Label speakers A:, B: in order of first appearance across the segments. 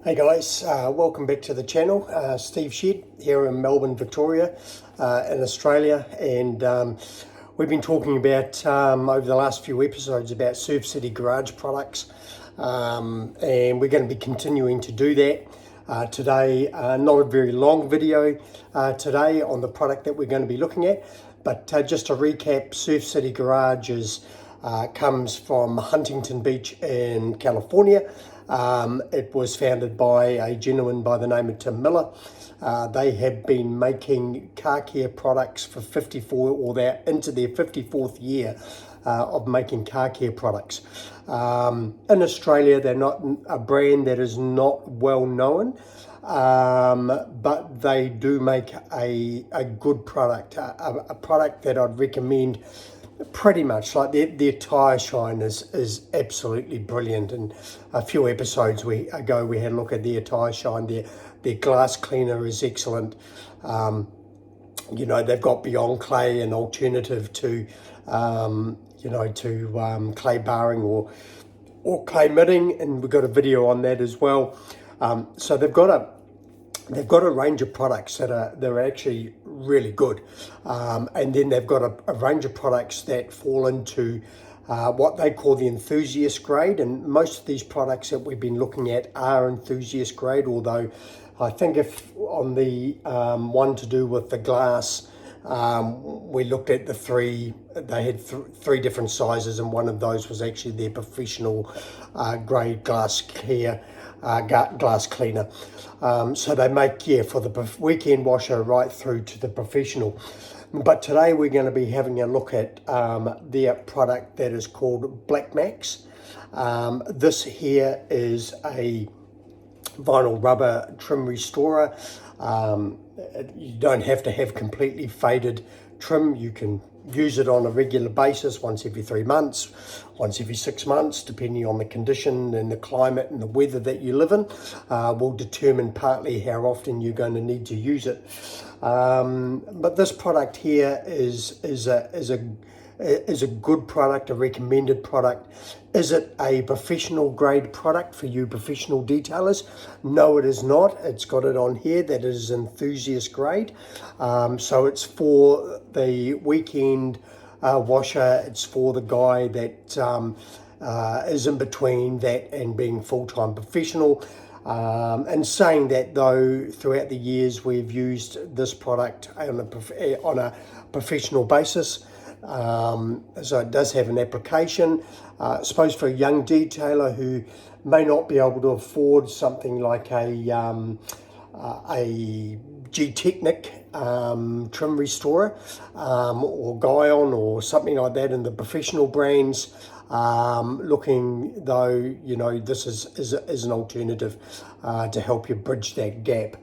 A: Hey guys, welcome back to the channel. Steve Shed here in Melbourne, Victoria, in Australia, and we've been talking about over the last few episodes about Surf City Garage products, and we're going to be continuing to do that today. Not a very long video today on the product that we're going to be looking at, but just to recap, Surf City Garage comes from Huntington Beach in California. It was founded by a gentleman by the name of Tim Miller. They have been making car care products for 54, or they're into their 54th year of making car care products. In Australia, they're not a brand that is not well known, but they do make a good product, a product that I'd recommend. Pretty much, like their tyre shine is absolutely brilliant. And a few episodes ago we had a look at their tyre shine. Their glass cleaner is excellent. You know, they've got Beyond Clay, an alternative to clay barring or clay mitting, and we've got a video on that as well. So they've got a range of products they're actually really good, and then they've got a range of products that fall into what they call the enthusiast grade, and most of these products that we've been looking at are enthusiast grade, although I think if on the one to do with the glass, we looked at they had three different sizes, and one of those was actually their professional grade glass cleaner. So they make, for the weekend washer right through to the professional. But today we're going to be having a look at their product that is called Black Max. This here is a vinyl rubber trim restorer. You don't have to have completely faded trim. You can use it on a regular basis, once every 3 months, once every 6 months, depending on the condition and the climate and the weather that you live in, will determine partly how often you're going to need to use it. But this product here is a good product, a recommended product. Is it a professional grade product for you professional detailers? No, it is not. It's got it on here that it is enthusiast grade. So it's for the weekend washer. It's for the guy that is in between that and being full-time professional. And saying that, though, throughout the years we've used this product on a professional basis. So it does have an application. I suppose for a young detailer who may not be able to afford something like a G-Technic trim restorer, or Guyon or something like that in the professional brands, looking though, this is an alternative to help you bridge that gap.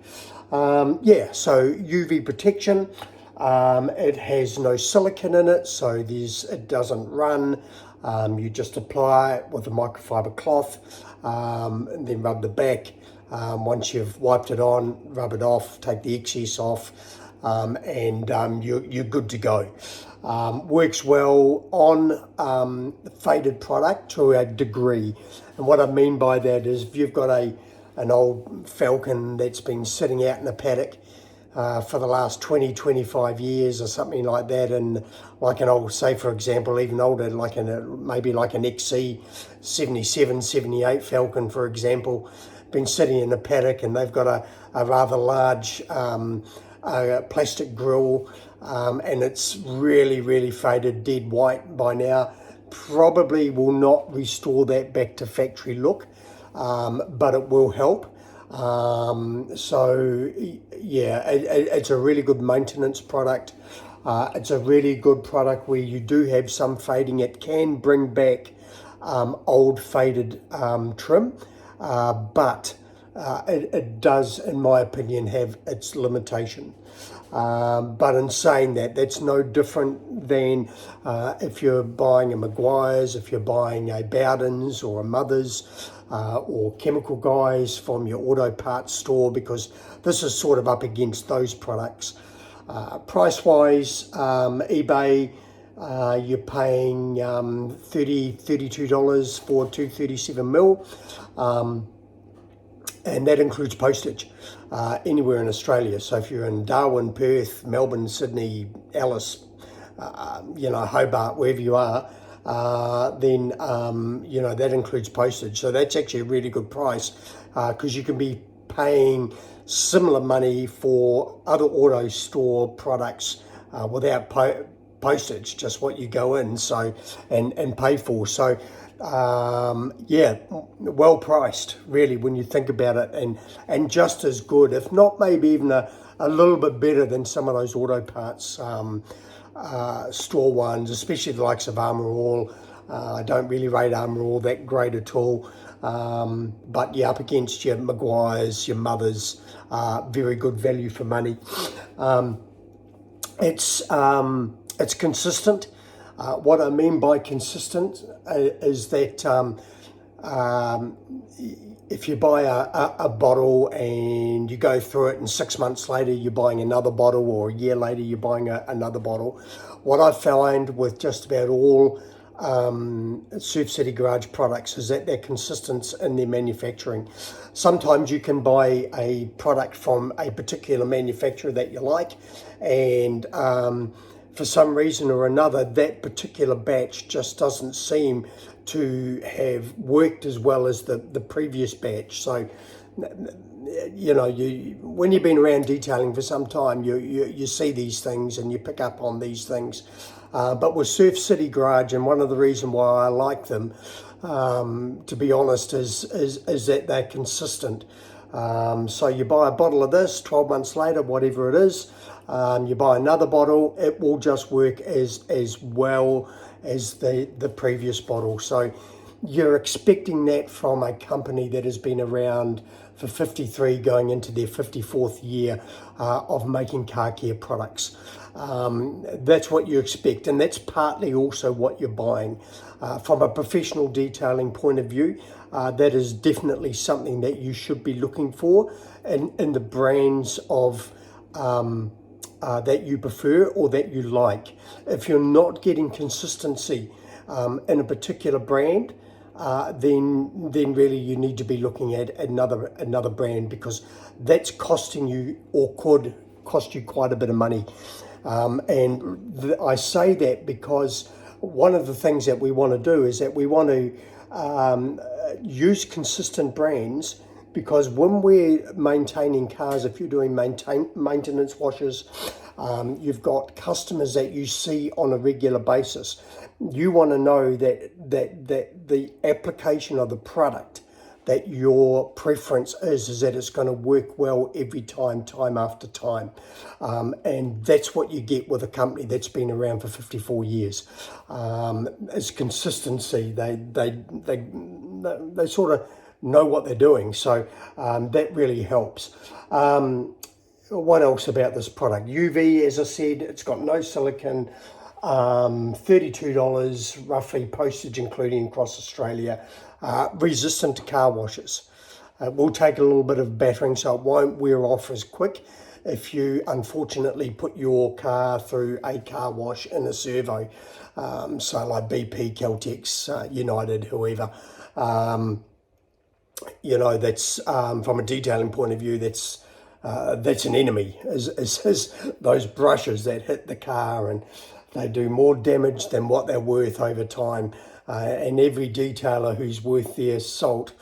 A: So UV protection. It has no silicone in it, so it doesn't run. You just apply it with a microfiber cloth, and then rub the back. Once you've wiped it on, rub it off, take the excess off, and you're good to go. Works well on faded product to a degree. And what I mean by that is if you've got an old Falcon that's been sitting out in the paddock for the last 20-25 years or something like that, and like an old, say for example, even older, maybe like an XC 77, 78 Falcon, for example, been sitting in the paddock, and they've got a rather large plastic grill, and it's really faded, dead white by now. Probably will not restore that back to factory look, but it will help. It's a really good maintenance product. It's a really good product where you do have some fading. It can bring back old faded trim, but it does, in my opinion, have its limitation. But in saying that, that's no different than if you're buying a Maguire's, if you're buying a Bowden's or a Mother's, or Chemical Guys from your auto parts store, because this is sort of up against those products. Price-wise, eBay, you're paying $32 for 237 mil. and that includes postage anywhere in Australia. So if you're in Darwin, Perth, Melbourne, Sydney, Alice, Hobart, wherever you are, then that includes postage. So that's actually a really good price, because you can be paying similar money for other auto store products without postage, just what you go in and pay for. So well priced, really, when you think about it, and just as good, if not maybe even a little bit better than some of those auto parts store ones, especially the likes of Armour All. I don't really rate Armour All that great at all, but you're up against your Maguire's, your Mother's, very good value for money. It's consistent. What I mean by consistent is that if you buy a bottle and you go through it and 6 months later you're buying another bottle, or a year later you're buying another bottle, what I find with just about all Surf City Garage products is that they're consistent in their manufacturing. Sometimes you can buy a product from a particular manufacturer that you like, and for some reason or another, that particular batch just doesn't seem to have worked as well as the previous batch. So, when you've been around detailing for some time, you see these things and you pick up on these things. But with Surf City Garage, and one of the reasons why I like them, to be honest, is that they're consistent. So you buy a bottle of this, 12 months later, whatever it is, you buy another bottle, it will just work as well as the previous bottle. So you're expecting that from a company that has been around for 53, going into their 54th year of making car care products. That's what you expect, and that's partly also what you're buying. From a professional detailing point of view, that is definitely something that you should be looking for in the brands of that you prefer or that you like. If you're not getting consistency in a particular brand, then really you need to be looking at another brand, because that's costing you, or could cost you, quite a bit of money. I say that because one of the things that we want to do is that we want to use consistent brands, because when we're maintaining cars, if you're doing maintenance washes, you've got customers that you see on a regular basis. You want to know that the application of the product, that your preference is that it's going to work well every time after time. And that's what you get with a company that's been around for 54 years. It's consistency. They sort of know what they're doing. So that really helps. What else about this product? UV, as I said, it's got no silicone. $32 roughly, postage including across Australia. Resistant to car washes. It will take a little bit of battering, so it won't wear off as quick if you unfortunately put your car through a car wash in a servo. So like BP, Caltex, United, whoever. That's from a detailing point of view, that's an enemy, is those brushes that hit the car, and they do more damage than what they're worth over time. And every detailer who's worth their salt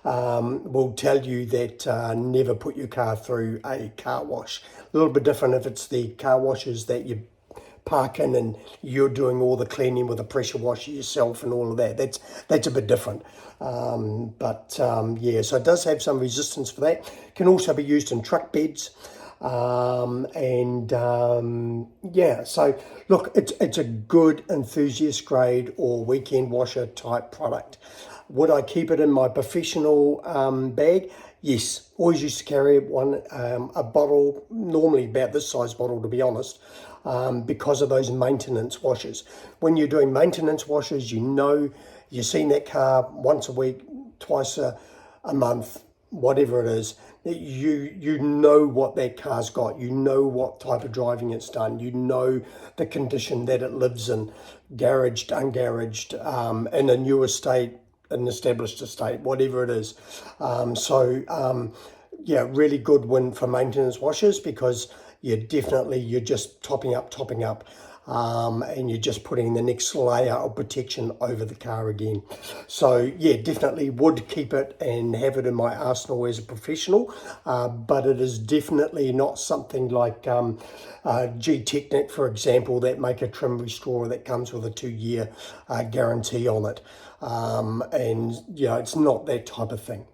A: will tell you that never put your car through a car wash. A little bit different if it's the car washes that you park in and you're doing all the cleaning with a pressure washer yourself and all of that. That's a bit different. So it does have some resistance for that. Can also be used in truck beds. So look, it's a good enthusiast grade or weekend washer type product. Would I keep it in my professional bag? Yes, always used to carry a bottle, normally about this size bottle, to be honest, because of those maintenance washes. When you're doing maintenance washes, you're seeing that car once a week, twice a month, whatever it is. You know what that car's got. You know what type of driving it's done. You know the condition that it lives in, garaged, ungaraged, in a newer state, an established estate, whatever it is. Yeah, really good win for maintenance washers, because you're just topping up, and you're just putting the next layer of protection over the car again. So yeah, definitely would keep it and have it in my arsenal as a professional, but it is definitely not something like G-Technic, for example, that make a trim restorer that comes with a 2-year guarantee on it. And it's not that type of thing.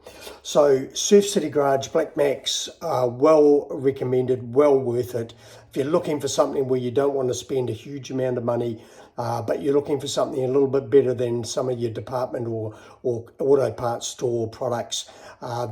A: So Surf City Garage Black Max, well recommended, well worth it. If you're looking for something where you don't want to spend a huge amount of money, but you're looking for something a little bit better than some of your department or auto parts store products,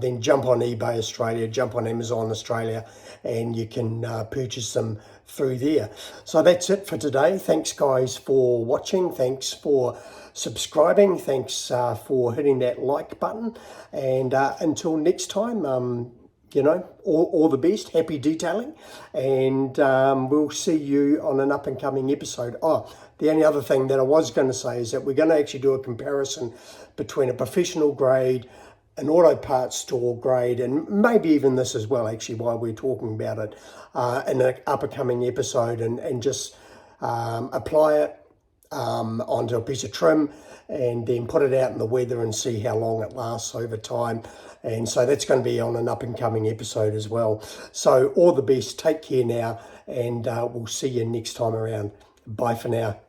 A: then jump on eBay Australia, jump on Amazon Australia, and you can purchase them through there. So that's it for today. Thanks guys for watching. Thanks for subscribing. Thanks for hitting that like button. And until next time, all the best. Happy detailing. And we'll see you on an up and coming episode. Oh, the only other thing that I was going to say is that we're going to actually do a comparison between a professional grade, an auto parts store grade, and maybe even this as well, actually, while we're talking about it, in an up-and-coming episode, and just apply it onto a piece of trim and then put it out in the weather and see how long it lasts over time. And so that's going to be on an up-and-coming episode as well. So all the best. Take care now, and we'll see you next time around. Bye for now.